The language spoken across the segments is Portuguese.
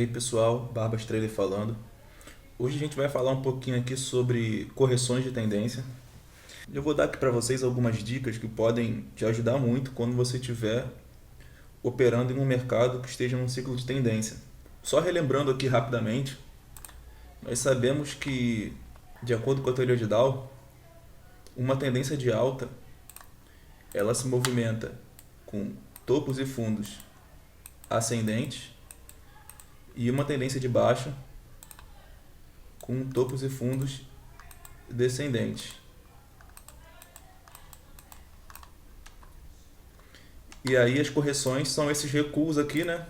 aí pessoal, Barbas Trailer falando. Hoje a gente vai falar um pouquinho aqui sobre correções de tendência. Eu vou dar aqui para vocês algumas dicas que podem te ajudar muito quando você estiver operando em um mercado que esteja num ciclo de tendência. Só relembrando aqui rapidamente, nós sabemos que, de acordo com a teoria de Dow, uma tendência de alta ela se movimenta com topos e fundos ascendentes e uma tendência de baixa com topos e fundos descendentes. E aí as correções são esses recuos aqui, né?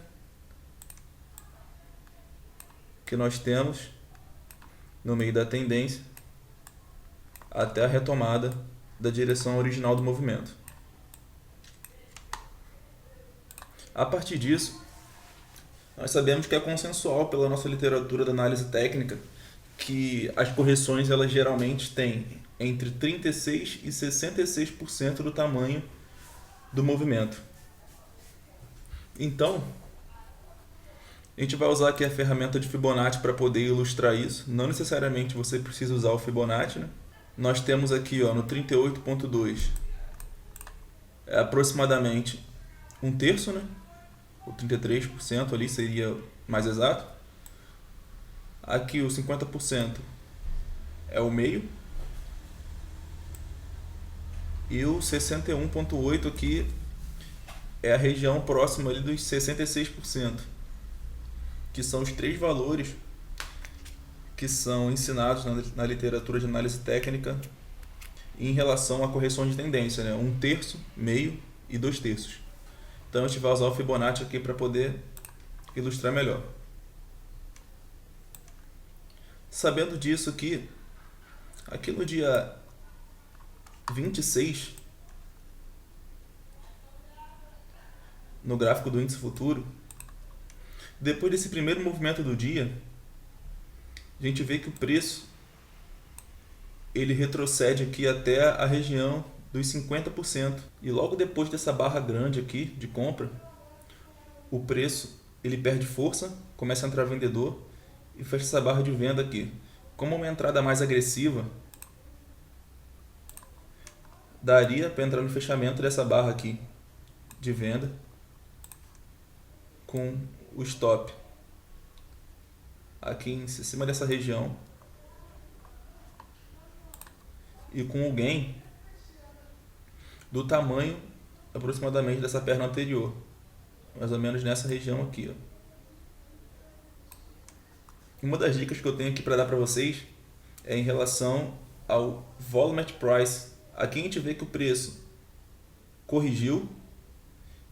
Que nós temos no meio da tendência até a retomada da direção original do movimento. A partir disso, nós sabemos que é consensual pela nossa literatura da análise técnica que as correções elas geralmente têm entre 36% e 66% do tamanho do movimento. Então, a gente vai usar aqui a ferramenta de Fibonacci para poder ilustrar isso. Não necessariamente você precisa usar o Fibonacci, né? Nós temos aqui no 38.2 é aproximadamente um terço, né? O 33% ali seria mais exato. Aqui o 50% é o meio. E o 61.8 aqui é a região próxima ali dos 66%, que são os três valores que são ensinados na literatura de análise técnica em relação a correções de tendência, né? Um terço, meio e dois terços. Então a gente vai usar o Fibonacci aqui para poder ilustrar melhor. Sabendo disso aqui no dia 26, no gráfico do índice futuro, depois desse primeiro movimento do dia, a gente vê que o preço ele retrocede aqui até a região dos 50%. E logo depois dessa barra grande aqui de compra, o preço ele perde força, começa a entrar vendedor e fecha essa barra de venda aqui. Como uma entrada mais agressiva, daria para entrar no fechamento dessa barra aqui de venda com o stop aqui em cima dessa região e com o gain do tamanho aproximadamente dessa perna anterior, mais ou menos nessa região aqui. Uma das dicas que eu tenho aqui para dar para vocês é em relação ao Volume at Price. Aqui a gente vê que o preço corrigiu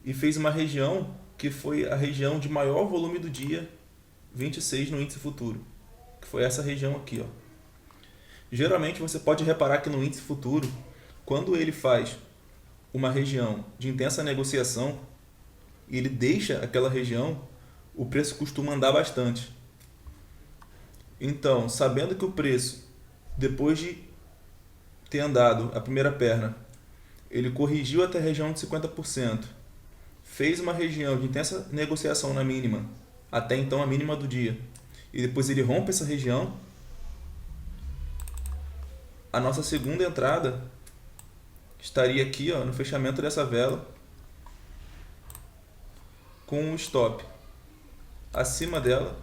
e fez uma região que foi a região de maior volume do dia 26 no índice futuro, que foi essa região aqui. Geralmente você pode reparar que no índice futuro, quando ele faz uma região de intensa negociação e ele deixa aquela região, o preço costuma andar bastante. Então, sabendo que o preço, depois de ter andado a primeira perna, ele corrigiu até a região de 50%, fez uma região de intensa negociação na mínima, até então a mínima do dia, e depois ele rompe essa região, a nossa segunda entrada estaria aqui no fechamento dessa vela, com um stop acima dela,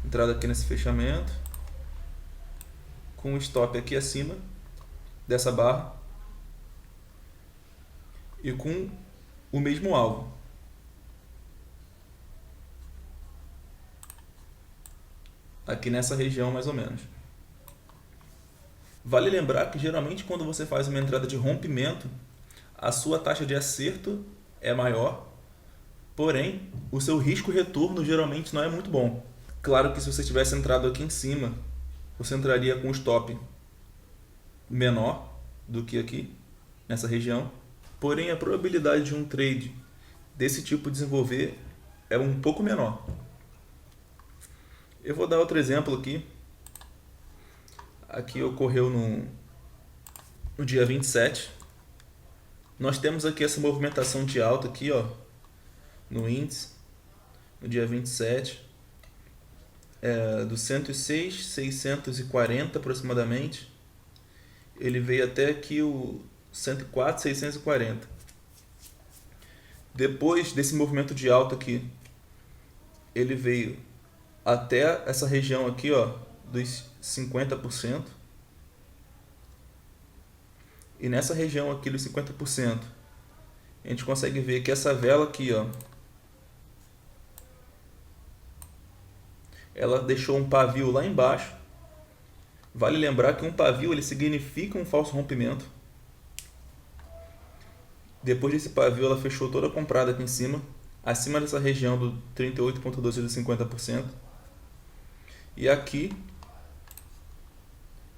entrada aqui nesse fechamento, com um stop aqui acima dessa barra e com o mesmo alvo. Aqui nessa região mais ou menos. Vale lembrar que geralmente quando você faz uma entrada de rompimento, a sua taxa de acerto é maior, porém o seu risco retorno geralmente não é muito bom. Claro que se você tivesse entrado aqui em cima, você entraria com um stop menor do que aqui, nessa região, porém a probabilidade de um trade desse tipo desenvolver é um pouco menor. Eu vou dar outro exemplo aqui. Aqui ocorreu no dia 27, Nós temos aqui essa movimentação de alta aqui, ó, no índice, no dia 27, do 106,640 aproximadamente. Ele veio até aqui o 104,640. Depois desse movimento de alta aqui, ele veio até essa região aqui, ó, dos 50%. E nessa região aqui dos 50%, a gente consegue ver que essa vela aqui, ó, ela deixou um pavio lá embaixo. Vale lembrar que um pavio ele significa um falso rompimento. Depois desse pavio, ela fechou toda comprada aqui em cima, acima dessa região do 38,12 dos 50%. E aqui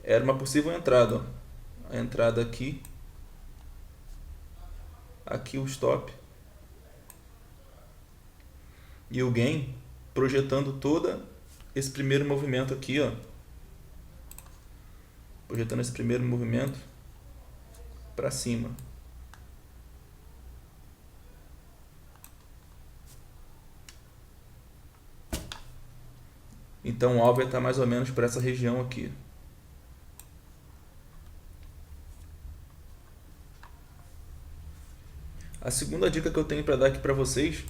era uma possível entrada, ó. A entrada aqui, aqui o stop e o gain, projetando todo esse primeiro movimento aqui, ó, projetando esse primeiro movimento para cima. Então o alvo está mais ou menos para essa região aqui. A segunda dica que eu tenho para dar aqui para vocês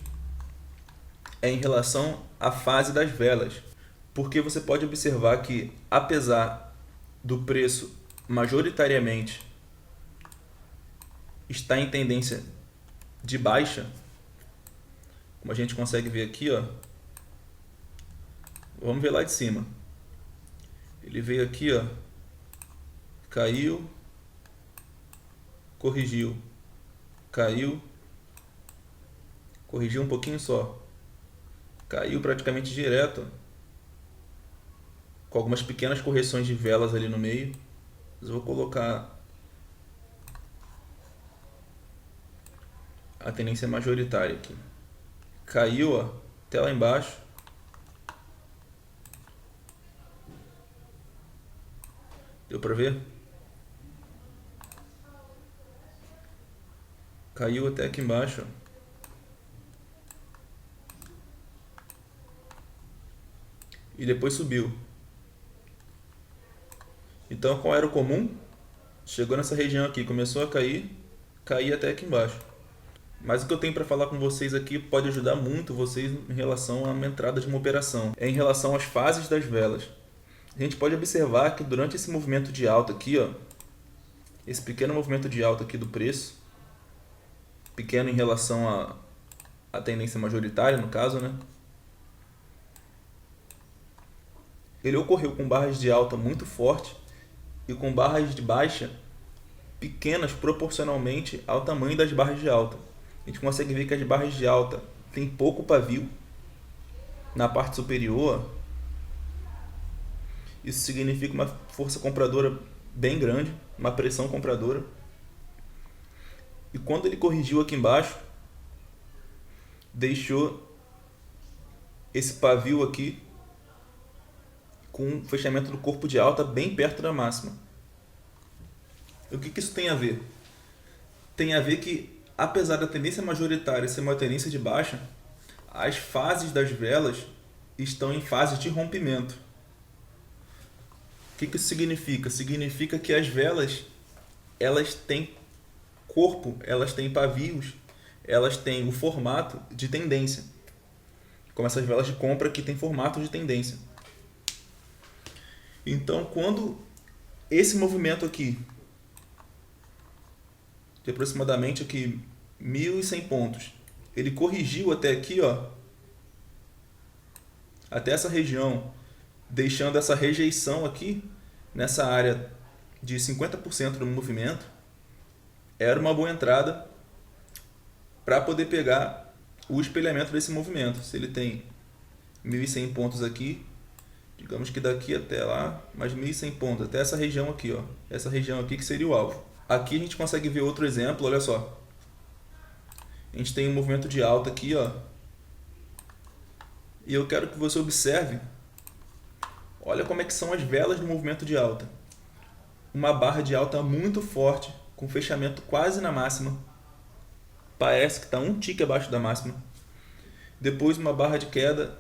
é em relação à fase das velas, porque você pode observar que, apesar do preço majoritariamente estar em tendência de baixa, como a gente consegue ver aqui, ó, vamos ver lá de cima. Ele veio aqui, ó, caiu, corrigiu, caiu, corrigiu um pouquinho só, caiu praticamente direto, com algumas pequenas correções de velas ali no meio. Mas eu vou colocar a tendência majoritária aqui. Caiu, ó, até lá embaixo. Deu para ver? Caiu até aqui embaixo, ó. E depois subiu. Então, qual era o comum? Chegou nessa região aqui, começou a cair, cair até aqui embaixo. Mas o que eu tenho para falar com vocês aqui pode ajudar muito vocês em relação a uma entrada de uma operação. É em relação às fases das velas. A gente pode observar que durante esse movimento de alta aqui, ó, esse pequeno movimento de alta aqui do preço, pequeno em relação à tendência majoritária, no caso, né? Ele ocorreu com barras de alta muito forte e com barras de baixa pequenas proporcionalmente ao tamanho das barras de alta. A gente consegue ver que as barras de alta têm pouco pavio na parte superior. Isso significa uma força compradora bem grande, uma pressão compradora. E quando ele corrigiu aqui embaixo, deixou esse pavio aqui com o fechamento do corpo de alta bem perto da máxima. O que isso tem a ver? Tem a ver que, apesar da tendência majoritária ser uma tendência de baixa, as fases das velas estão em fase de rompimento. O que isso significa? Significa que as velas, elas têm corpo, elas têm pavios, elas têm o formato de tendência. Como essas velas de compra que têm formato de tendência. Então, quando esse movimento aqui, de aproximadamente aqui 1.100 pontos, ele corrigiu até aqui, ó, até essa região, deixando essa rejeição aqui, nessa área de 50% do movimento, era uma boa entrada para poder pegar o espelhamento desse movimento. Se ele tem 1.100 pontos aqui, digamos que daqui até lá, mais 1.100 pontos, até essa região aqui, ó, essa região aqui que seria o alvo. Aqui a gente consegue ver outro exemplo, olha só. A gente tem um movimento de alta aqui, ó. E eu quero que você observe, olha como é que são as velas do movimento de alta. Uma barra de alta muito forte, com fechamento quase na máxima. parece que está um tique abaixo da máxima. Depois uma barra de queda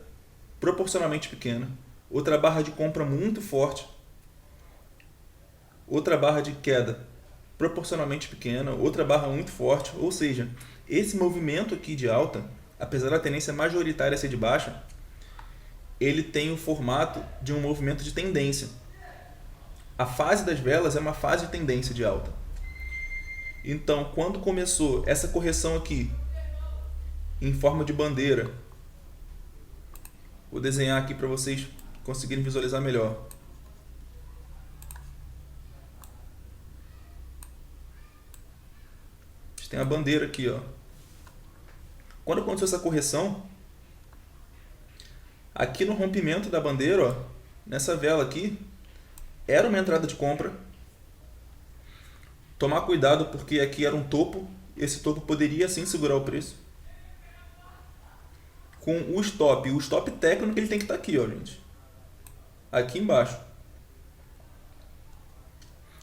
proporcionalmente pequena. Outra barra de compra muito forte. Outra barra de queda proporcionalmente pequena. Outra barra muito forte. Ou seja, esse movimento aqui de alta, apesar da tendência majoritária ser de baixa, ele tem o formato de um movimento de tendência. A fase das velas é uma fase de tendência de alta. Então, quando começou essa correção aqui, em forma de bandeira, vou desenhar aqui para vocês conseguirem visualizar melhor. A gente tem a bandeira aqui, ó. Quando aconteceu essa correção, aqui no rompimento da bandeira, ó, nessa vela aqui, era uma entrada de compra. Tomar cuidado porque aqui era um topo. Esse topo poderia sim segurar o preço. Com o stop técnico ele tem que estar aqui, ó, gente. Aqui embaixo.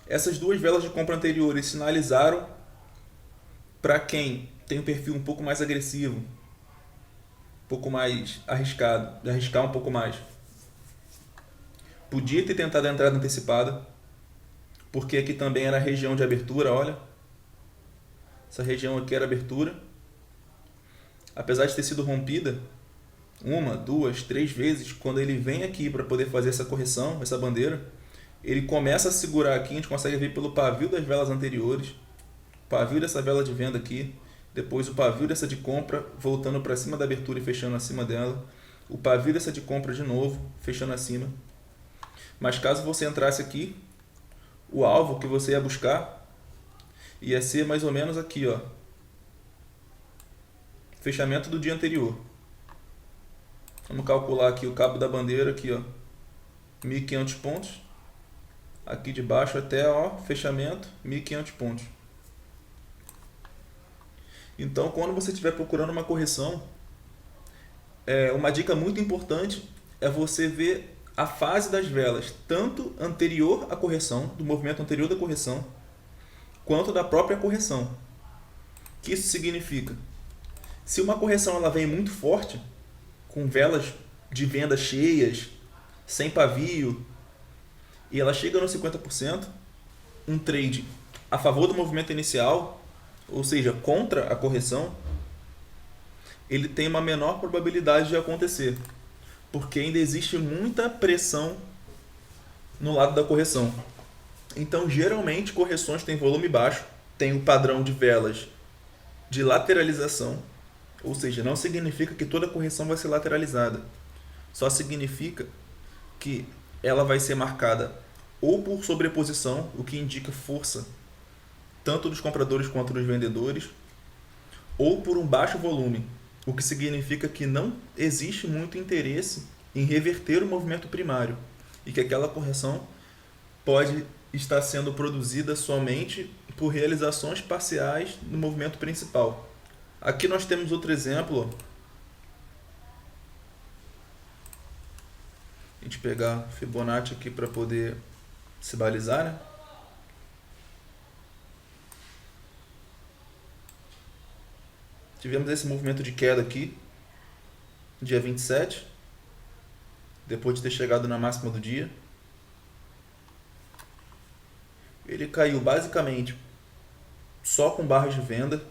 Essas duas velas de compra anteriores sinalizaram para quem tem um perfil um pouco mais agressivo, um pouco mais arriscado, de arriscar um pouco mais. Podia ter tentado a entrada antecipada, porque aqui também era a região de abertura, olha. Essa região aqui era abertura. Apesar de ter sido rompida uma, duas, três vezes, quando ele vem aqui para poder fazer essa correção, essa bandeira, ele começa a segurar aqui, a gente consegue ver pelo pavio das velas anteriores, pavio dessa vela de venda aqui, depois o pavio dessa de compra voltando para cima da abertura e fechando acima dela, o pavio dessa de compra de novo, fechando acima. Mas caso você entrasse aqui, o alvo que você ia buscar ia ser mais ou menos aqui, ó. Fechamento do dia anterior. Vamos calcular aqui o cabo da bandeira aqui, ó. 1.500 pontos. Aqui de baixo até, ó, fechamento, 1.500 pontos. Então, quando você estiver procurando uma correção, uma dica muito importante é você ver a fase das velas, tanto anterior à correção, do movimento anterior da correção, quanto da própria correção. O que isso significa? Se uma correção ela vem muito forte, com velas de venda cheias, sem pavio, e ela chega nos 50%, um trade a favor do movimento inicial, ou seja, contra a correção, ele tem uma menor probabilidade de acontecer, porque ainda existe muita pressão no lado da correção. Então, geralmente, correções têm volume baixo, tem o padrão de velas de lateralização, ou seja, não significa que toda correção vai ser lateralizada, só significa que ela vai ser marcada ou por sobreposição, o que indica força tanto dos compradores quanto dos vendedores, ou por um baixo volume, o que significa que não existe muito interesse em reverter o movimento primário e que aquela correção pode estar sendo produzida somente por realizações parciais no movimento principal. Aqui nós temos outro exemplo. A gente pegar Fibonacci aqui para poder se balizar, né? Tivemos esse movimento de queda aqui, dia 27, depois de ter chegado na máxima do dia. Ele caiu basicamente só com barras de venda,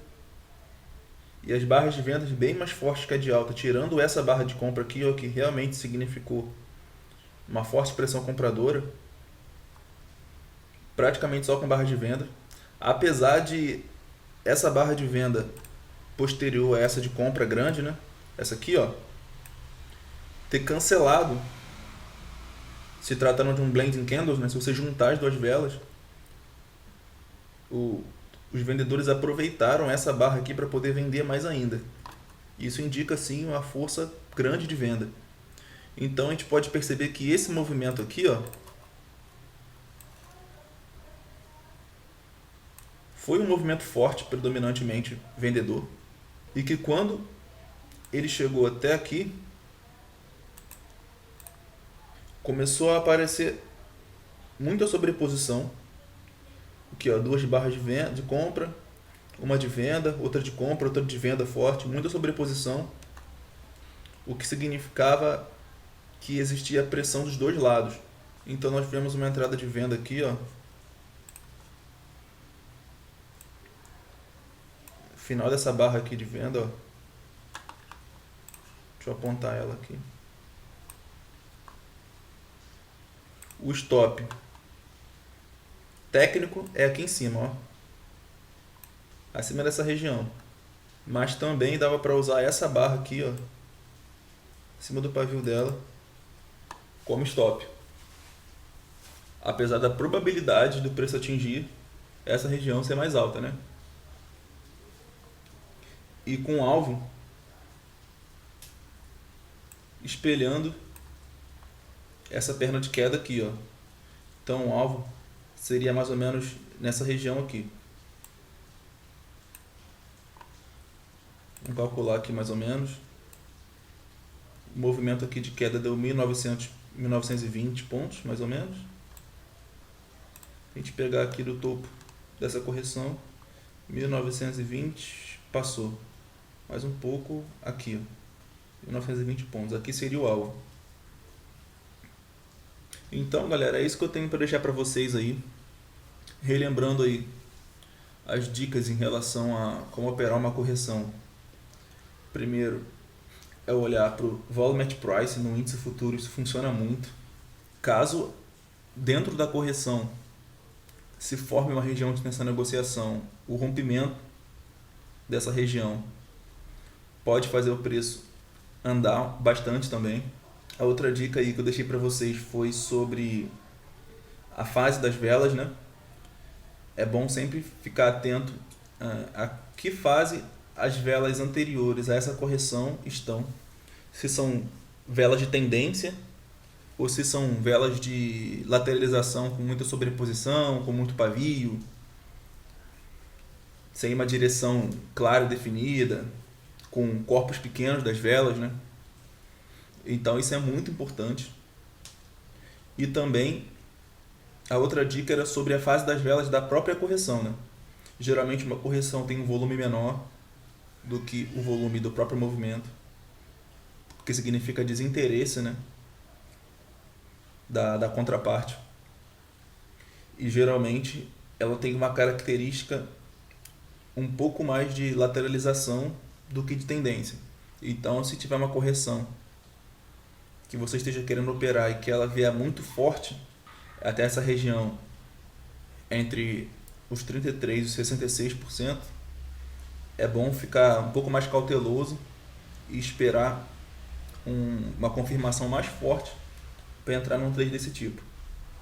e as barras de vendas bem mais fortes que a de alta, tirando essa barra de compra aqui, ó, que realmente significou uma forte pressão compradora, praticamente só com barra de venda, apesar de essa barra de venda posterior a essa de compra grande, né? Essa aqui, ó, ter cancelado, se tratando de um blending candles, né? Se você juntar as duas velas, os vendedores aproveitaram essa barra aqui para poder vender mais ainda. Isso indica sim uma força grande de venda. Então a gente pode perceber que esse movimento aqui, ó, foi um movimento forte, predominantemente vendedor, e que quando ele chegou até aqui, começou a aparecer muita sobreposição. Aqui, ó, duas barras de venda, de compra, uma de venda, outra de compra, outra de venda forte, muita sobreposição, o que significava que existia pressão dos dois lados. Então nós tivemos uma entrada de venda aqui, ó, final dessa barra aqui de venda, ó. Deixa eu apontar ela aqui. O stop técnico é aqui em cima, ó, acima dessa região. Mas também dava para usar essa barra aqui, ó, acima do pavio dela, como stop. Apesar da probabilidade do preço atingir essa região ser mais alta, né? E com o alvo espelhando essa perna de queda aqui, ó. Então o alvo seria mais ou menos nessa região aqui. Vamos calcular aqui mais ou menos. O movimento aqui de queda deu 1920 pontos, mais ou menos. A gente pegar aqui do topo dessa correção, 1920, passou. Mais um pouco aqui, ó, 1920 pontos. Aqui seria o alvo. Então, galera, é isso que eu tenho para deixar para vocês aí. Relembrando aí as dicas em relação a como operar uma correção. Primeiro, é olhar para o Volume at Price no índice futuro, isso funciona muito. Caso dentro da correção se forme uma região nessa negociação, o rompimento dessa região pode fazer o preço andar bastante também. A outra dica aí que eu deixei para vocês foi sobre a fase das velas, né? É bom sempre ficar atento a que fase as velas anteriores a essa correção estão. Se são velas de tendência ou se são velas de lateralização com muita sobreposição, com muito pavio, sem uma direção clara e definida, com corpos pequenos das velas, né? Então isso é muito importante. E também a outra dica era sobre a fase das velas da própria correção, né? Geralmente uma correção tem um volume menor do que o volume do próprio movimento, o que significa desinteresse, né? da contraparte. E geralmente ela tem uma característica um pouco mais de lateralização do que de tendência. Então, se tiver uma correção que você esteja querendo operar e que ela vier muito forte até essa região entre os 33% e os 66%, é bom ficar um pouco mais cauteloso e esperar uma confirmação mais forte para entrar num trade desse tipo.